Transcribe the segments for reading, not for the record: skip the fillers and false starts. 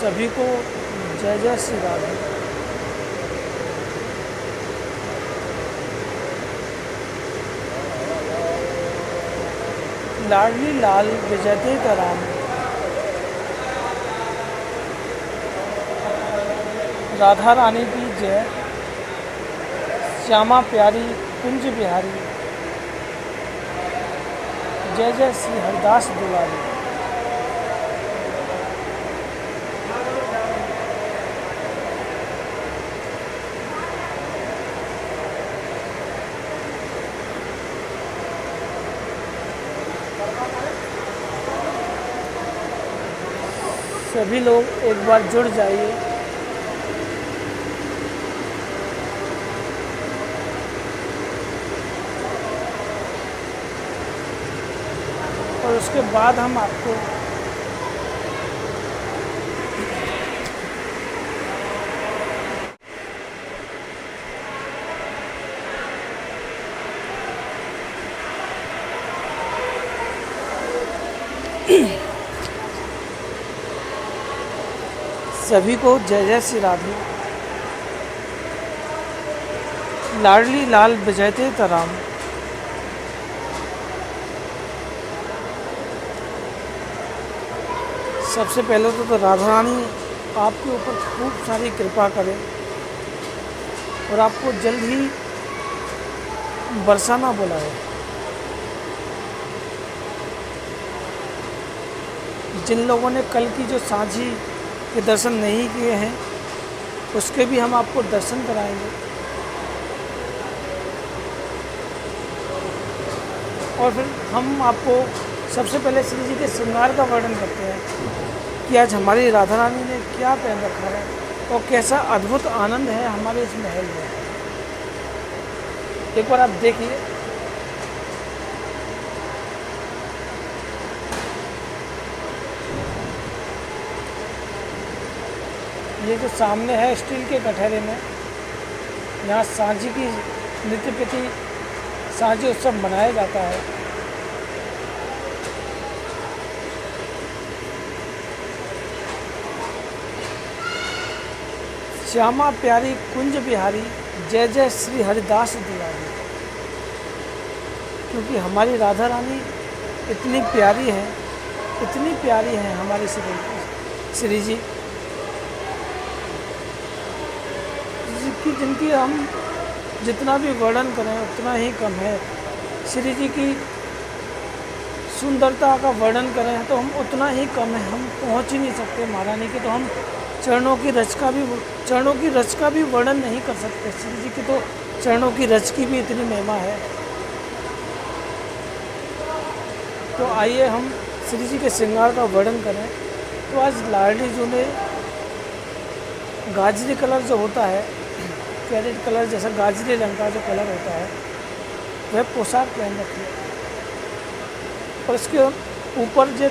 सभी को जय जय श्री राधे। लाडली लाल विजयते का राम, राधा रानी की जय, श्यामा प्यारी कुंज बिहारी, जय जय श्री हरिदास दुलारी। सभी लोग एक बार जुड़ जाइए। और उसके बाद हम आपको सभी को जय जय श्री राधे। लाडली लाल विजयते राम, सबसे पहले तो राधा रानी आपके ऊपर खूब सारी कृपा करें और आपको जल्द ही बरसाना बुलाए। जिन लोगों ने कल की जो सांझी के दर्शन नहीं किए हैं उसके भी हम आपको दर्शन कराएंगे। और फिर हम आपको सबसे पहले श्री जी के श्रृंगार का वर्णन करते हैं कि आज हमारी राधा रानी ने क्या पहन रखा है और कैसा अद्भुत आनंद है हमारे इस महल में। एक बार आप देखिए। ये जो सामने है स्टील के कटहरे में, यहाँ सांझी की नित्य प्रति सांझी उत्सव मनाया जाता है। श्यामा प्यारी कुंज बिहारी, जय जय श्री हरिदास दुलारी। क्योंकि हमारी राधा रानी इतनी प्यारी है, इतनी प्यारी है हमारी श्री जी कि जिनकी हम जितना भी वर्णन करें उतना ही कम है। श्री जी की सुंदरता का वर्णन करें तो हम उतना ही कम है, हम पहुंच ही नहीं सकते महारानी की। तो हम चरणों की रच का भी वर्णन नहीं कर सकते। श्री जी की तो चरणों की रच की भी इतनी महिमा है। तो आइए हम श्री जी के श्रृंगार का वर्णन करें। तो आज लाडली जी ने गाजरी कलर जो होता है, कैरेट कलर जैसा गाजरी रंग का जो कलर होता है, वह पोशाक पहन रखी है। और इसके ऊपर जो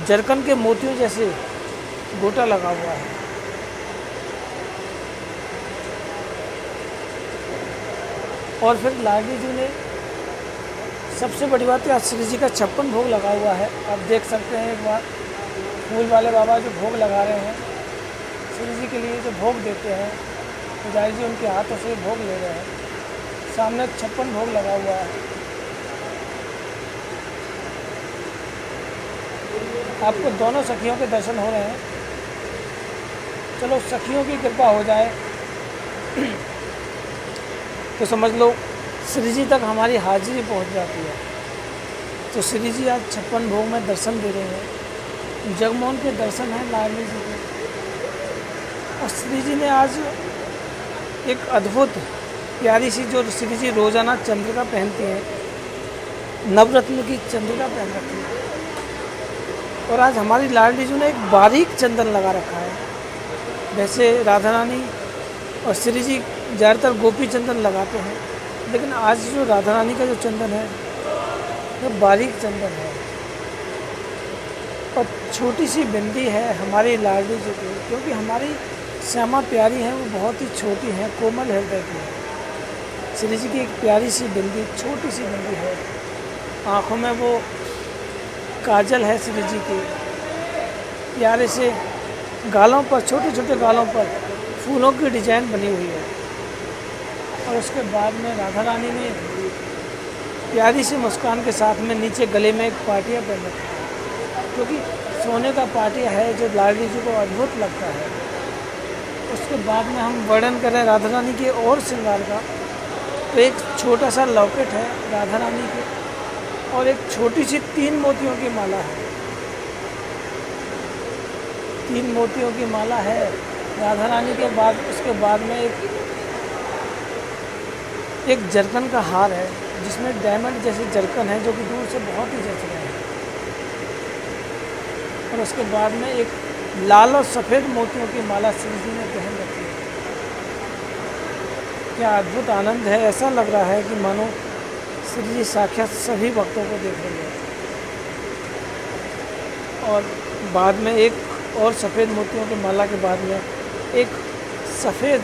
जरकन के मोतियों जैसे गोटा लगा हुआ है। और फिर लाडली जी ने सबसे बड़ी बात है, आज श्री जी का 56 भोग लगा हुआ है। आप देख सकते हैं एक बार फूल वाले बाबा जो भोग लगा रहे हैं श्री जी के लिए, जो भोग देते हैं पुजारी जी उनके हाथों से भोग ले रहे हैं। सामने 56 भोग लगा हुआ है। आपको दोनों सखियों के दर्शन हो रहे हैं। चलो सखियों की कृपा हो जाए तो समझ लो श्री जी तक हमारी हाजिरी पहुंच जाती है। तो श्री जी आज 56 भोग में दर्शन दे रहे हैं। जगमोहन के दर्शन हैं लाडली जी के। और श्री जी ने आज एक अद्भुत प्यारी सी जो श्री जी रोज़ाना चंद्रिका पहनती है, नवरत्न की चंद्रिका पहन रखी है। और आज हमारी लाडली जी ने एक बारीक चंदन लगा रखा है। वैसे राधा रानी और श्री जी ज़्यादातर गोपी चंदन लगाते हैं, लेकिन आज जो राधा रानी का जो चंदन है वो बारीक चंदन है। और छोटी सी बिंदी है हमारी लाडली जी की, क्योंकि हमारी श्यामा प्यारी हैं वो बहुत ही छोटी हैं, कोमल हृदय की है। श्री जी की एक प्यारी सी बिंदी, छोटी सी बिंदी है। आँखों में वो काजल है श्री जी के, प्यारे से गालों पर, छोटे छोटे गालों पर फूलों की डिजाइन बनी हुई है। और उसके बाद में राधा रानी ने प्यारी सी मुस्कान के साथ में नीचे गले में एक पाटिया पहन रखी है, क्योंकि सोने का पाटिया है जो लाडली जी को अद्भुत लगता है। उसके बाद में हम वर्णन करें राधा रानी के और श्रृंगार का, तो एक छोटा सा लॉकेट है राधा रानी के, और एक छोटी सी 3 मोतियों की माला है। 3 मोतियों की माला है राधा रानी के बाद। उसके बाद में एक जरकन का हार है जिसमें डायमंड जैसे जरकन है जो कि दूर से बहुत ही जच रहे हैं। और उसके बाद में एक लाल और सफ़ेद मोतियों की माला श्री जी ने पहन रखी है। क्या अद्भुत आनंद है, ऐसा लग रहा है कि मानो श्री जी साक्षात सभी भक्तों को देख रहे हैं। और बाद में एक और सफ़ेद मोतियों की माला के बाद में एक सफ़ेद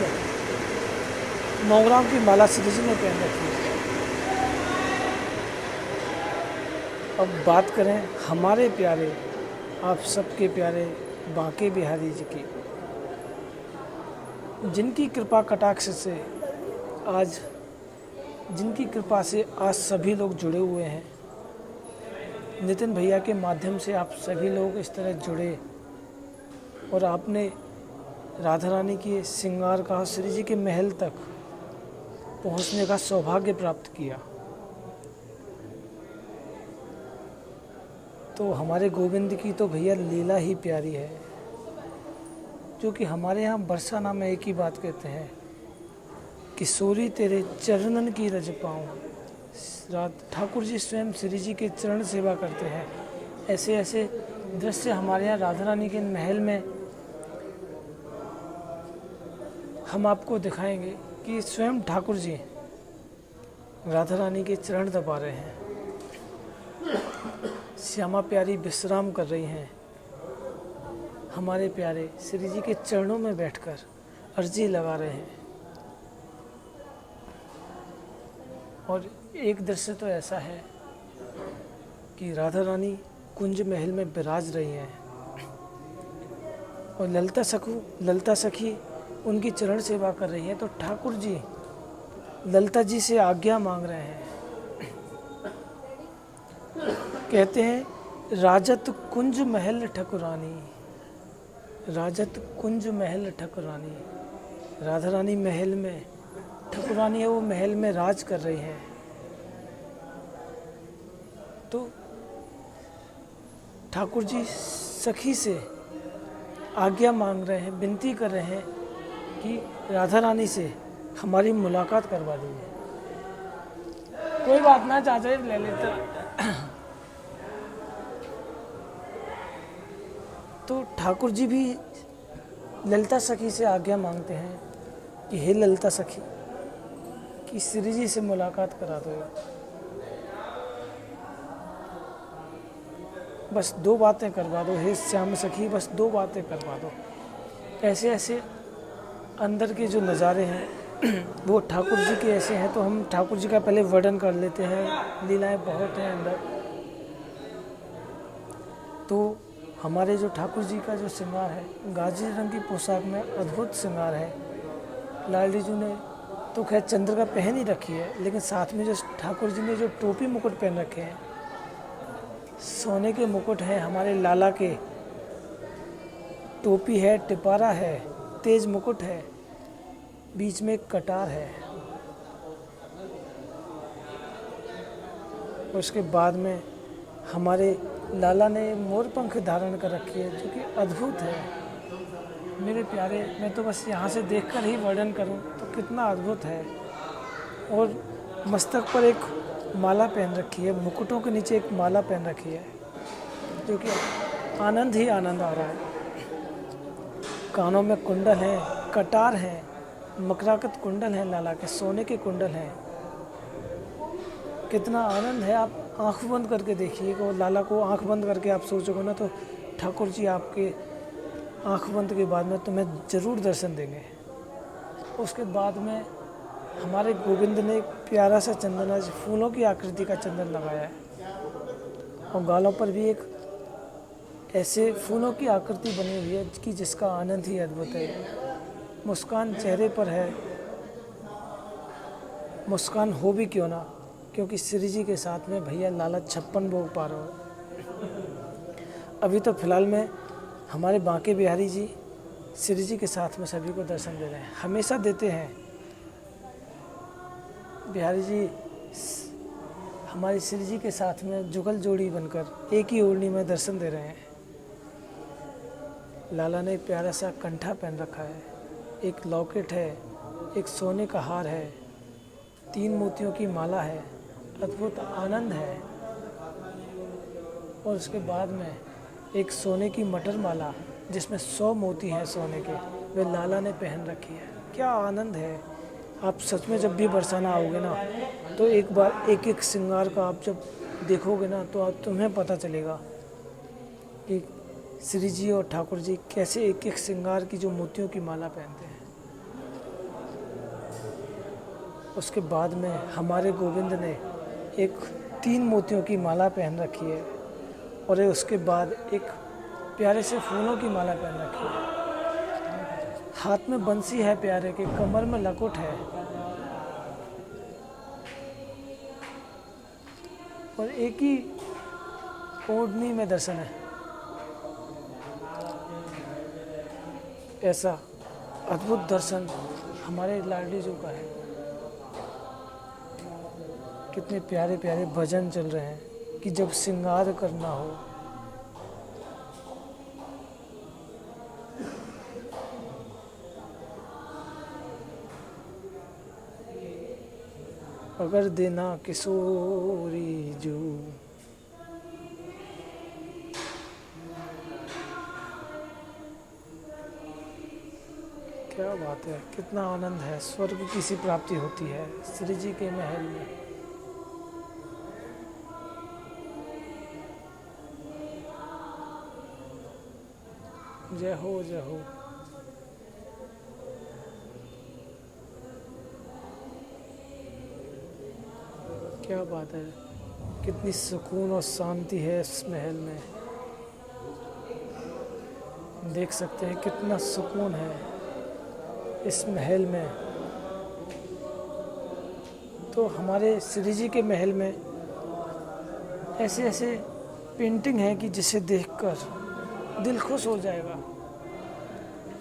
मोगराओं की माला श्री जी ने पहन रखी है। अब बात करें हमारे प्यारे, आप सबके प्यारे बांके बिहारी जी की, जिनकी कृपा कटाक्ष से आज, जिनकी कृपा से आज सभी लोग जुड़े हुए हैं। नितिन भैया के माध्यम से आप सभी लोग इस तरह जुड़े और आपने राधा रानी के श्रृंगार का श्री जी के महल तक पहुंचने का सौभाग्य प्राप्त किया। तो हमारे गोविंद की तो भैया लीला ही प्यारी है, जो कि हमारे यहाँ बरसाना में एक ही बात कहते हैं, किशोरी तेरे चरणन की रज पाऊँ। ठाकुर जी स्वयं श्री जी के चरण सेवा करते हैं। ऐसे ऐसे दृश्य हमारे यहाँ राधा रानी के महल में हम आपको दिखाएंगे कि स्वयं ठाकुर जी राधा रानी के चरण दबा रहे हैं। श्यामा प्यारी विश्राम कर रही हैं। हमारे प्यारे श्री जी के चरणों में बैठकर अर्जी लगा रहे हैं। और एक दृश्य तो ऐसा है कि राधा रानी कुंज महल में विराज रही हैं और ललिता सखी उनकी चरण सेवा कर रही है। तो ठाकुर जी ललिता जी से आज्ञा मांग रहे हैं। कहते हैं राजत कुंज महल ठकुरानी, राजत कुंज महल ठकुरानी। राधा रानी महल में ठकुरानी है, वो महल में राज कर रही हैं। तो ठाकुर जी सखी से आज्ञा मांग रहे हैं, विनती कर रहे हैं कि राधा रानी से हमारी मुलाकात करवा दीजिए। कोई बात ना, चाचा जी ले लेते। तो ठाकुर जी भी ललिता सखी से आज्ञा मांगते हैं कि हे ललिता सखी, कि श्री जी से मुलाकात करा दो। बस 2 बातें करवा दो, हे श्याम सखी, बस 2 बातें करवा दो। ऐसे ऐसे अंदर के जो नज़ारे हैं वो ठाकुर जी के ऐसे हैं। तो हम ठाकुर जी का पहले वर्णन कर लेते हैं। लीलाएं बहुत हैं अंदर। तो हमारे जो ठाकुर जी का जो श्रृंगार है, गाजी रंग की पोशाक में अद्भुत श्रृंगार है। लाडली जी ने तो खैर चंद्रिका पहन ही रखी है, लेकिन साथ में जो ठाकुर जी ने जो टोपी मुकुट पहन रखे हैं, सोने के मुकुट हैं हमारे लाला के। टोपी है, टिपारा है, तेज मुकुट है, बीच में एक कटार है। उसके बाद में हमारे लाला ने मोर पंख धारण कर रखी है, जो कि अद्भुत है। मेरे प्यारे, मैं तो बस यहाँ से देखकर ही वर्णन करूँ तो कितना अद्भुत है। और मस्तक पर एक माला पहन रखी है, मुकुटों के नीचे एक माला पहन रखी है, जो कि आनंद ही आनंद आ रहा है। कानों में कुंडल हैं, कटार हैं, मकराकत कुंडल हैं, लाला के सोने के कुंडल हैं। कितना आनंद है। आप आँख बंद करके देखिएगा, लाला को आँख बंद करके आप सोचोगे ना, तो ठाकुर जी आपके आँख बंद के बाद में तुम्हें ज़रूर दर्शन देंगे। उसके बाद में हमारे गोविंद ने एक प्यारा सा चंदन, आज फूलों की आकृति का चंदन लगाया है, और गालों पर भी एक ऐसे फूलों की आकृति बनी हुई है कि जिसका आनंद ही अद्भुत है। मुस्कान चेहरे पर है, मुस्कान हो भी क्यों ना, क्योंकि श्री जी के साथ में भैया लाला 56 भोग पा रहे हो। अभी तो फिलहाल में हमारे बांके बिहारी जी श्री जी के साथ में सभी को दर्शन दे रहे हैं, हमेशा देते हैं। बिहारी जी हमारी श्री जी के साथ में जुगल जोड़ी बनकर एक ही ओढ़नी में दर्शन दे रहे हैं। लाला ने एक प्यारा सा कंठा पहन रखा है, एक लॉकेट है, एक सोने का हार है, 3 मोतियों की माला है, अद्भुत आनंद है। और उसके बाद में एक सोने की मटर माला जिसमें 100 मोती हैं सोने के, वे लाला ने पहन रखी है। क्या आनंद है। आप सच में जब भी बरसाना आओगे ना, तो एक बार एक एक श्रृंगार का आप जब देखोगे ना, तो तुम्हें पता चलेगा कि श्री जी और ठाकुर जी कैसे एक एक श्रृंगार की जो मोतियों की माला पहनते हैं। उसके बाद में हमारे गोविंद ने एक 3 मोतियों की माला पहन रखी है, और उसके बाद एक प्यारे से फूलों की माला पहन रखी है। हाथ में बंसी है प्यारे के, कमर में लकुट है, और एक ही ओढ़नी में दर्शन है। ऐसा अद्भुत दर्शन हमारे लाडली जी का है। कितने प्यारे प्यारे भजन चल रहे हैं कि जब श्रृंगार करना हो। अगर देना किशोरी जो, क्या बात है, कितना आनंद है। स्वर्ग की सी प्राप्ति होती है श्री जी के महल में। जय हो जय हो। क्या बात है, कितनी सुकून और शांति है इस महल में। देख सकते हैं कितना सुकून है इस महल में। तो हमारे श्री जी के महल में ऐसे ऐसे पेंटिंग है कि जिसे देखकर दिल खुश हो जाएगा।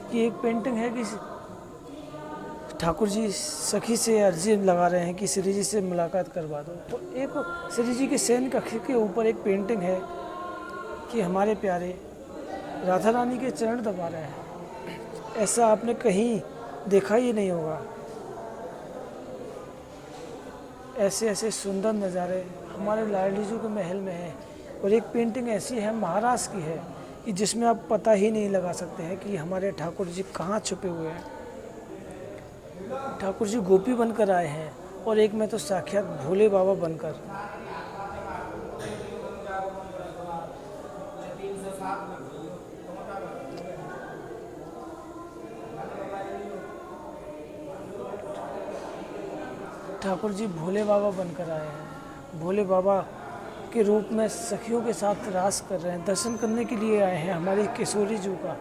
कि एक पेंटिंग है कि ठाकुर जी सखी से अर्जी लगा रहे हैं कि श्री जी से मुलाकात करवा दो। तो एक श्री जी के शयन कक्ष के ऊपर एक पेंटिंग है कि हमारे प्यारे राधा रानी के चरण दबा रहे हैं। ऐसा आपने कहीं देखा ही नहीं होगा। ऐसे ऐसे सुंदर नज़ारे हमारे लाडली जी के महल में हैं। और एक पेंटिंग ऐसी है महाराष्ट्र की है कि जिसमें आप पता ही नहीं लगा सकते हैं कि हमारे ठाकुर जी कहाँ छुपे हुए हैं। ठाकुर जी गोपी बनकर आए हैं, और एक में तो साक्षात भोले बाबा बनकर। ठाकुर जी भोले बाबा बनकर आए हैं। भोले बाबा के रूप में सखियों के साथ रास कर रहे हैं, दर्शन करने के लिए आए हैं हमारे किशोरी जी का।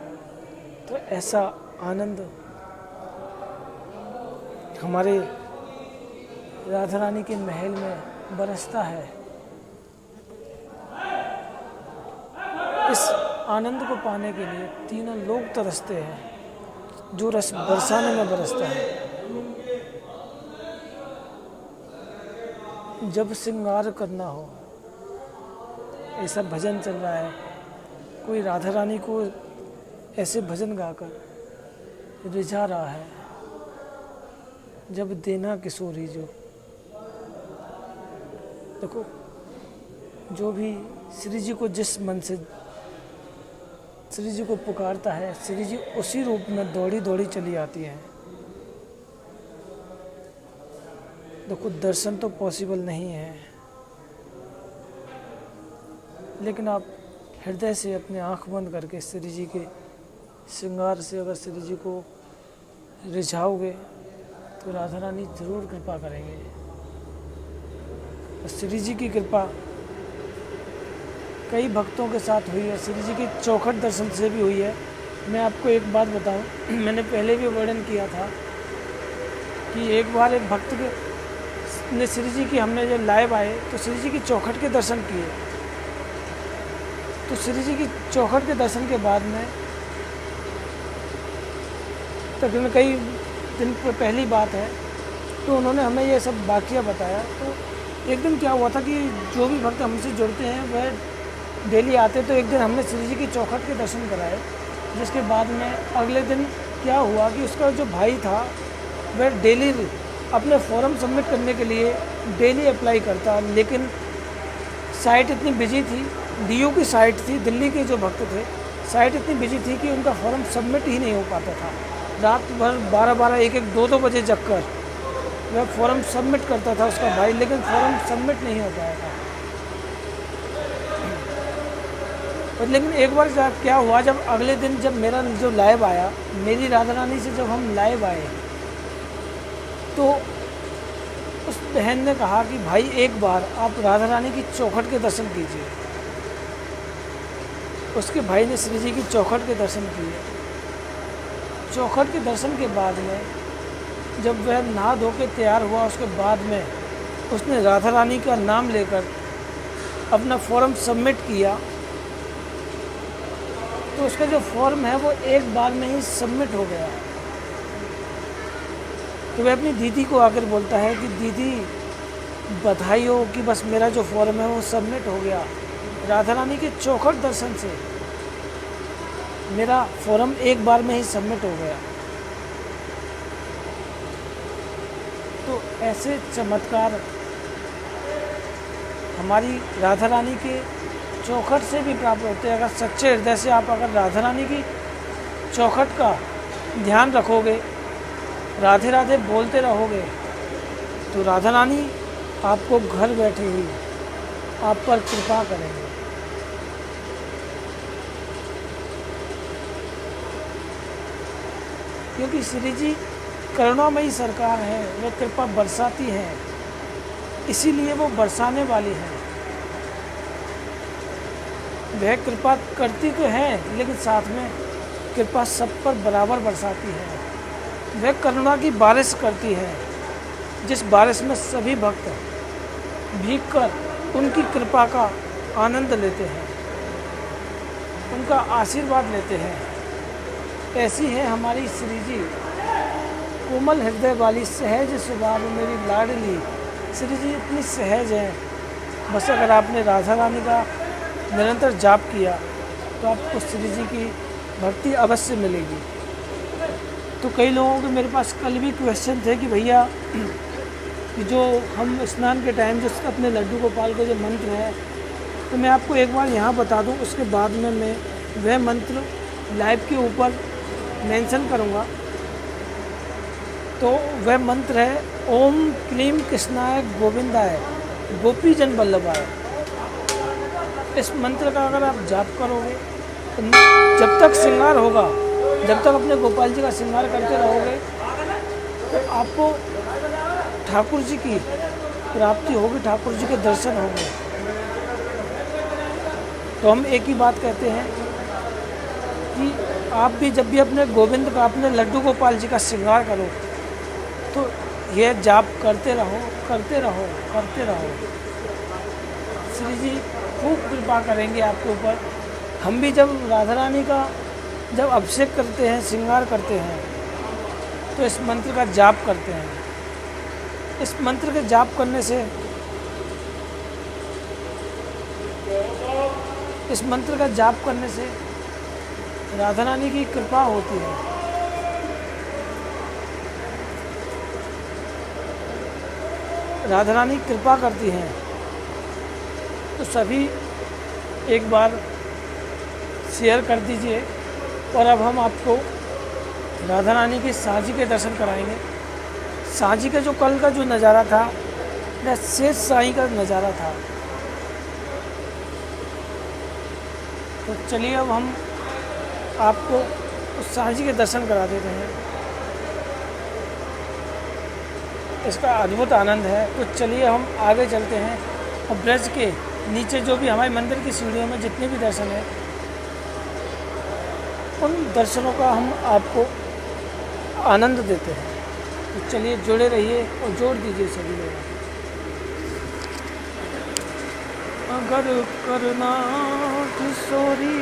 तो ऐसा आनंद हमारे राधा रानी के महल में बरसता है। इस आनंद को पाने के लिए तीनों लोग तरसते हैं। जो रस बरसाने में बरसता है। जब श्रृंगार करना हो, ऐसा भजन चल रहा है। कोई राधा रानी को ऐसे भजन गाकर रिझा रहा है। जब देना किशोरी जो, देखो जो भी श्री जी को जिस मन से श्री जी को पुकारता है, श्री जी उसी रूप में दौड़ी दौड़ी चली आती है। देखो दर्शन तो पॉसिबल नहीं है, लेकिन आप हृदय से अपने आँख बंद करके श्री जी के श्रृंगार से अगर श्री जी को रिझाओगे तो राधा रानी जरूर कृपा करेंगे। और श्री जी की कृपा कई भक्तों के साथ हुई है, श्री जी की चौखट दर्शन से भी हुई है। मैं आपको एक बात बताऊं, मैंने पहले भी वर्णन किया था कि एक बार एक भक्त ने श्री जी की, हमने जब लाइव आए तो श्री जी की चौखट के दर्शन किए। तो श्री जी की चौखट के दर्शन के बाद में तकरीबन कई दिन पहली बात है, तो उन्होंने हमें ये सब वाक़या बताया। तो एक दिन क्या हुआ था कि जो भी भक्त हमसे जुड़ते हैं वह डेली आते, तो एक दिन हमने श्री जी की चौखट के दर्शन कराए। जिसके बाद में अगले दिन क्या हुआ कि उसका जो भाई था वह डेली अपने फॉर्म सबमिट करने के लिए डेली अप्लाई करता, लेकिन साइट इतनी बिजी थी, डीयू की साइट थी, दिल्ली के जो भक्त थे, साइट इतनी बिजी थी कि उनका फॉर्म सबमिट ही नहीं हो पाता था। रात भर 12-12, 1-1, 2-2 बजे जगकर वह फॉर्म सबमिट करता था उसका भाई, लेकिन फॉर्म सबमिट नहीं हो पाया था। और लेकिन एक बार क्या हुआ, जब अगले दिन जब मेरा जो लाइव आया, मेरी राधा रानी से जब हम लाइव आए, तो उस बहन ने कहा कि भाई एक बार आप राधा रानी की चौखट के दर्शन कीजिए। उसके भाई ने श्री जी की चौखट के दर्शन किए। चौखट के दर्शन के बाद में जब वह नहा धो के तैयार हुआ, उसके बाद में उसने राधा रानी का नाम लेकर अपना फॉर्म सबमिट किया, तो उसका जो फॉर्म है वो एक बार में ही सबमिट हो गया। तो वह अपनी दीदी को आकर बोलता है कि दीदी बधाई हो कि बस मेरा जो फॉर्म है वो सबमिट हो गया, राधा रानी के चौखट दर्शन से मेरा फॉर्म एक बार में ही सबमिट हो गया। तो ऐसे चमत्कार हमारी राधा रानी के चौखट से भी प्राप्त होते हैं। अगर सच्चे हृदय से आप अगर राधा रानी की चौखट का ध्यान रखोगे, राधे राधे बोलते रहोगे, तो राधा रानी आपको घर बैठे ही आप पर कृपा करेंगे। क्योंकि श्री जी करुणामयी सरकार है, वह कृपा बरसाती है, इसीलिए वो बरसाने वाली है। वह कृपा करती तो है, लेकिन साथ में कृपा सब पर बराबर बरसाती है। वह करुणा की बारिश करती है, जिस बारिश में सभी भक्त भीगकर उनकी कृपा का आनंद लेते हैं, उनका आशीर्वाद लेते हैं। ऐसी है हमारी श्री जी, कोमल हृदय वाली, सहज स्वभाव मेरी लाडली। श्री जी इतनी सहज है, बस अगर आपने राधा रानी का निरंतर जाप किया तो आपको श्री जी की भक्ति अवश्य मिलेगी। तो कई लोगों के मेरे पास कल भी क्वेश्चन थे कि भैया जो हम स्नान के टाइम जो अपने लड्डू गोपाल का जो मंत्र है, तो मैं आपको एक बार यहाँ बता दूँ, उसके बाद में मैं वह मंत्र लाइव के ऊपर मेंशन करूँगा। तो वह मंत्र है ओम क्लीम कृष्णाय गोविंदाय गोपी जन वल्लभाय। इस मंत्र का अगर आप जाप करोगे तो जब तक श्रृंगार होगा, जब तक अपने गोपाल जी का श्रृंगार करते रहोगे, तो आपको ठाकुर जी की प्राप्ति होगी, ठाकुर जी के दर्शन होंगे। तो हम एक ही बात कहते हैं कि आप भी जब भी अपने गोविंद का, अपने लड्डू गोपाल जी का श्रृंगार करो, तो यह जाप करते रहो, करते रहो, करते रहो। श्री जी खूब कृपा करेंगे आपके ऊपर। हम भी जब राधा रानी का जब अभिषेक करते हैं, श्रृंगार करते हैं, तो इस मंत्र का जाप करते हैं। इस मंत्र के जाप करने से, इस मंत्र का जाप करने से राधा रानी की कृपा होती है। राधा रानी कृपा करती हैं। तो सभी एक बार शेयर कर दीजिए। और अब हम आपको राधा रानी की साझी के दर्शन कराएंगे। साझी का जो कल का जो नज़ारा था, वह शेष साई का नज़ारा था। तो चलिए अब हम आपको उस साझी के दर्शन करा देते हैं। इसका अद्भुत आनंद है। तो चलिए हम आगे चलते हैं और ब्रज के नीचे जो भी हमारे मंदिर की सीढ़ियों में जितने भी दर्शन हैं, उन दर्शनों का हम आपको आनंद देते हैं। तो चलिए जुड़े रहिए और जोड़ दीजिए सभी लोग। अगर करना किशोरी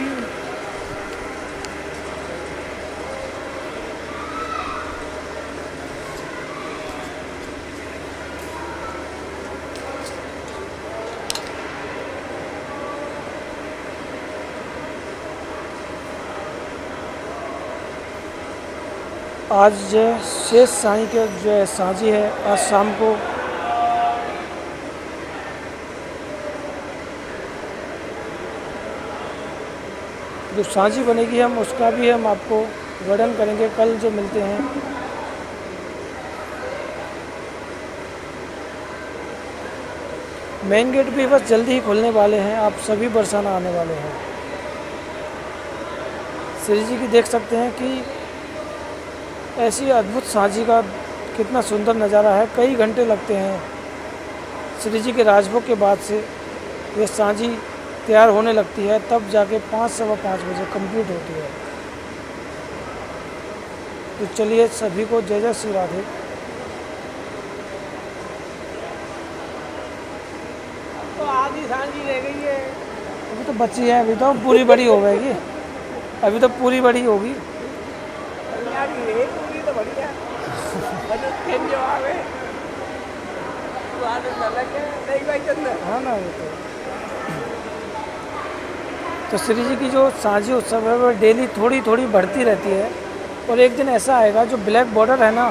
आज जो शेष साईं के जो है साझी है, आज शाम को जो साझी बनेगी हम उसका भी हम आपको वर्णन करेंगे कल जो मिलते हैं। मेन गेट भी बस जल्दी ही खुलने वाले हैं, आप सभी बरसाना आने वाले हैं। श्री जी की देख सकते हैं कि ऐसी अद्भुत साझी का कितना सुंदर नज़ारा है। कई घंटे लगते हैं श्री जी के राजभोग के बाद से ये साझी तैयार होने लगती है, तब जाके 5 सवा 5 बजे कंप्लीट होती है। तो चलिए सभी को जय जय श्री राधे। तो आधी सांझी रह गई है, अभी तो बच्ची है, अभी तो पूरी बड़ी हो गएगी, अभी तो पूरी बड़ी होगी। पूरी तो बढ़िया फिर जो आवे नहीं भाई चंदन। हाँ ना, वो तो श्री जी की जो साझी उत्सव है वह डेली थोड़ी थोड़ी बढ़ती रहती है, और एक दिन ऐसा आएगा जो ब्लैक बॉर्डर है ना,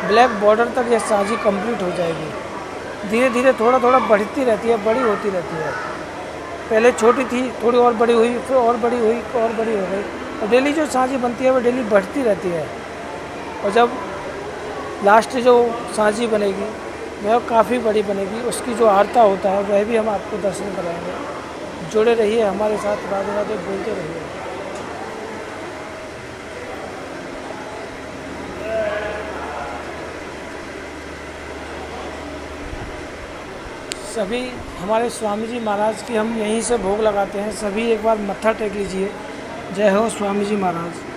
ब्लैक बॉर्डर तक यह साझी कंप्लीट हो जाएगी। धीरे धीरे थोड़ा थोड़ा बढ़ती रहती है, बड़ी होती रहती है। पहले छोटी थी, थोड़ी और बड़ी हुई, फिर और बड़ी हुई, और बड़ी हो गई, और डेली जो साझी बनती है वह डेली बढ़ती रहती है। और जब लास्ट जो साझी बनेगी वह काफ़ी बड़ी बनेगी, उसकी जो आरता होता है वह भी हम आपको दर्शन कराएंगे। जुड़े रहिए हमारे साथ, राधे राधे बोलते रहिए। सभी हमारे स्वामी जी महाराज की हम यहीं से भोग लगाते हैं, सभी एक बार मत्था टेक लीजिए। जय हो स्वामी जी महाराज।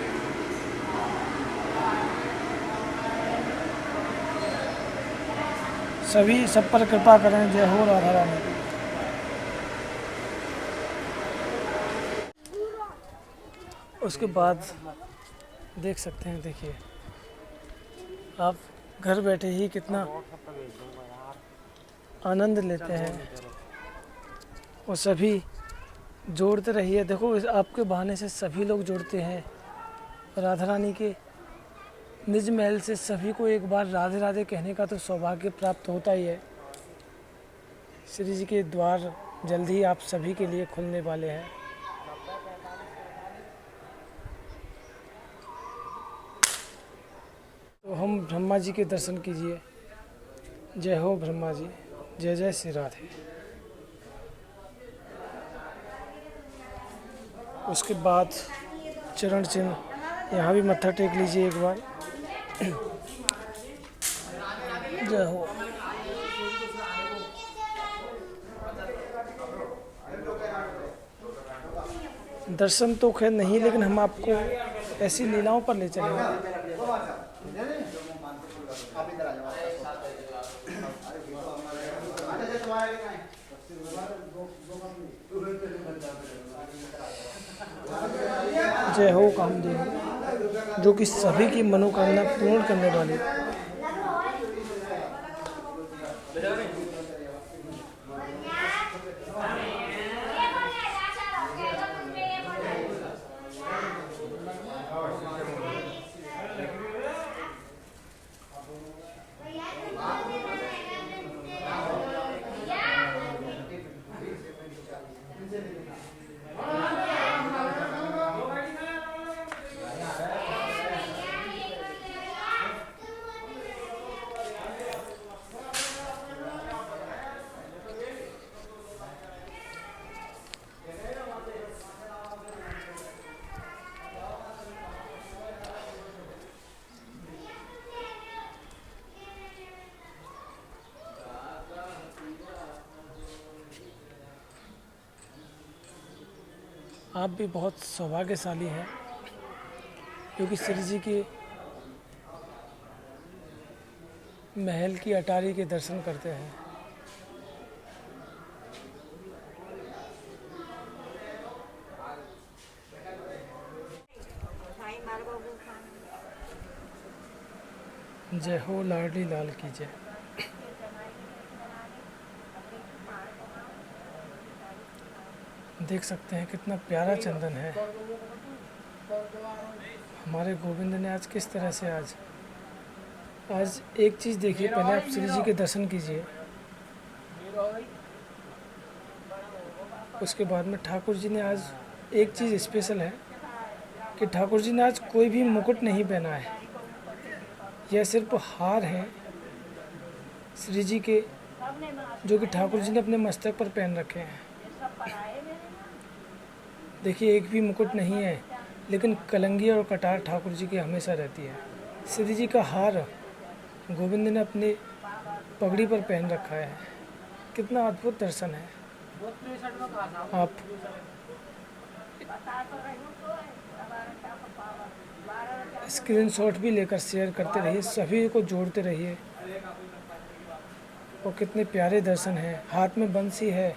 सभी सब पर कृपा करें। जय हो राधा रानी। उसके बाद देख सकते हैं, देखिए आप घर बैठे ही कितना आनंद लेते हैं, और सभी जोड़ते रहिए। देखो आपके बहाने से सभी लोग जुड़ते हैं। राधा रानी के निज महल से सभी को एक बार राधे राधे कहने का तो सौभाग्य प्राप्त होता ही है। श्री जी के द्वार जल्द ही आप सभी के लिए खुलने वाले हैं। तो हम ब्रह्मा जी के दर्शन कीजिए। जय हो ब्रह्मा जी, जय जय श्री राधे। उसके बाद चरण चिन्ह यहाँ भी मत्था टेक लीजिए एक बार। जय हो। दर्शन तो खैर नहीं, लेकिन हम आपको ऐसी लीलाओं पर ले चलेंगे। जय हो कामदेव, जो कि सभी की मनोकामना पूर्ण करने वाली। आप भी बहुत सौभाग्यशाली हैं क्योंकि श्री जी के महल की अटारी के दर्शन करते हैं। जय हो लाडली लाल की जय। देख सकते हैं कितना प्यारा चंदन है। हमारे गोविंद ने आज किस तरह से आज एक चीज़ देखिए, पहले आप श्री जी के दर्शन कीजिए, उसके बाद में ठाकुर जी ने आज एक चीज़ स्पेशल है कि ठाकुर जी ने आज कोई भी मुकुट नहीं पहना है। यह सिर्फ हार है श्री जी के, जो कि ठाकुर जी ने अपने मस्तक पर पहन रखे हैं। देखिए एक भी मुकुट नहीं है, लेकिन कलंगी और कटार ठाकुर जी की हमेशा रहती है। श्री जी का हार गोविंद ने अपने पगड़ी पर पहन रखा है। कितना अद्भुत दर्शन है। आप स्क्रीनशॉट भी लेकर शेयर करते रहिए, सभी को जोड़ते रहिए। और कितने प्यारे दर्शन हैं। हाथ में बंसी है,